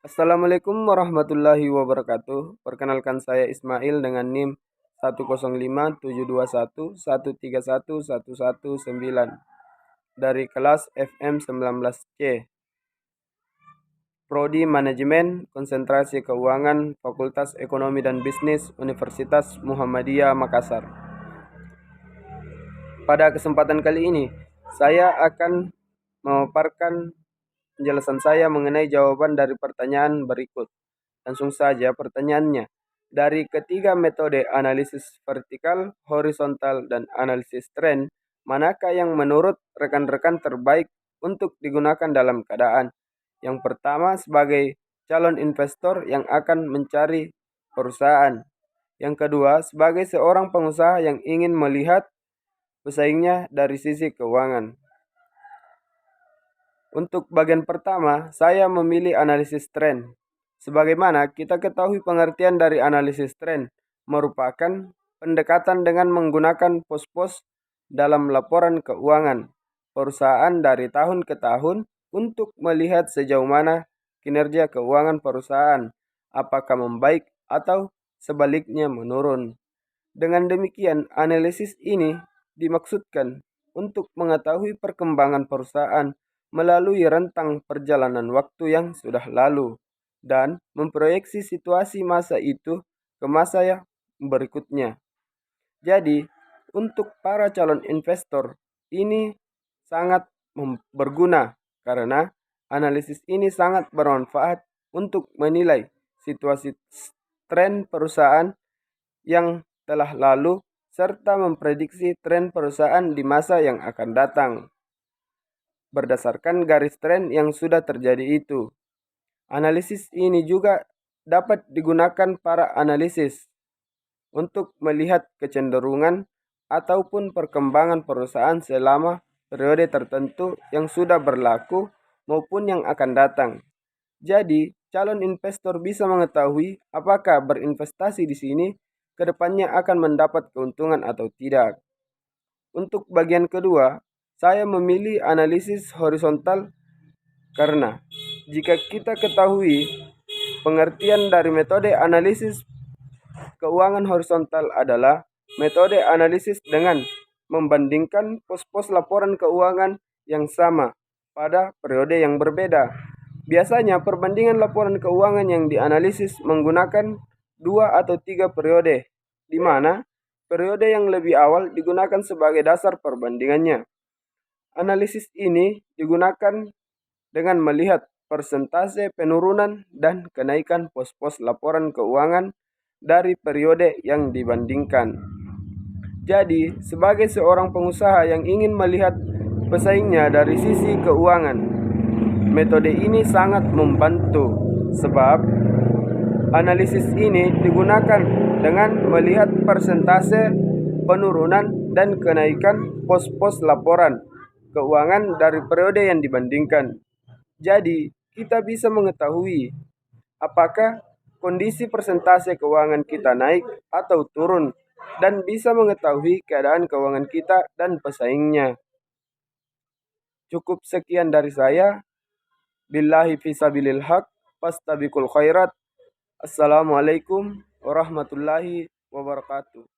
Assalamualaikum warahmatullahi wabarakatuh. Perkenalkan saya Ismail dengan NIM 105 721 131 119 dari kelas FM 19C. Prodi Manajemen Konsentrasi Keuangan Fakultas Ekonomi dan Bisnis Universitas Muhammadiyah Makassar. Pada kesempatan kali ini, saya akan memaparkan penjelasan saya mengenai jawaban dari pertanyaan berikut. Langsung saja pertanyaannya. Dari ketiga metode analisis vertikal, horizontal, dan analisis tren, manakah yang menurut rekan-rekan terbaik untuk digunakan dalam keadaan? Yang pertama sebagai calon investor yang akan mencari perusahaan. Yang kedua sebagai seorang pengusaha yang ingin melihat pesaingnya dari sisi keuangan. Untuk bagian pertama, saya memilih analisis tren. Sebagaimana kita ketahui pengertian dari analisis tren merupakan pendekatan dengan menggunakan pos-pos dalam laporan keuangan perusahaan dari tahun ke tahun untuk melihat sejauh mana kinerja keuangan perusahaan, apakah membaik atau sebaliknya menurun. Dengan demikian, analisis ini dimaksudkan untuk mengetahui perkembangan perusahaan melalui rentang perjalanan waktu yang sudah lalu dan memproyeksi situasi masa itu ke masa yang berikutnya. Jadi, untuk para calon investor ini sangat berguna karena analisis ini sangat bermanfaat untuk menilai situasi tren perusahaan yang telah lalu serta memprediksi tren perusahaan di masa yang akan datang berdasarkan garis tren yang sudah terjadi itu. Analisis ini juga dapat digunakan para analisis untuk melihat kecenderungan ataupun perkembangan perusahaan selama periode tertentu yang sudah berlaku maupun yang akan datang. Jadi, calon investor bisa mengetahui apakah berinvestasi di sini kedepannya akan mendapat keuntungan atau tidak. Untuk bagian kedua, saya memilih analisis horizontal karena jika kita ketahui pengertian dari metode analisis keuangan horizontal adalah metode analisis dengan membandingkan pos-pos laporan keuangan yang sama pada periode yang berbeda. Biasanya perbandingan laporan keuangan yang dianalisis menggunakan 2 atau 3 periode, di mana periode yang lebih awal digunakan sebagai dasar perbandingannya. Analisis ini digunakan dengan melihat persentase penurunan dan kenaikan pos-pos laporan keuangan dari periode yang dibandingkan. Jadi, sebagai seorang pengusaha yang ingin melihat pesaingnya dari sisi keuangan, metode ini sangat membantu sebab analisis ini digunakan dengan melihat persentase penurunan dan kenaikan pos-pos laporan keuangan dari periode yang dibandingkan. Jadi, kita bisa mengetahui apakah kondisi persentase keuangan kita naik atau turun dan bisa mengetahui keadaan keuangan kita dan pesaingnya. Cukup sekian dari saya. Billahi fisabilil haq, fastabiqul khairat. Assalamualaikum warahmatullahi wabarakatuh.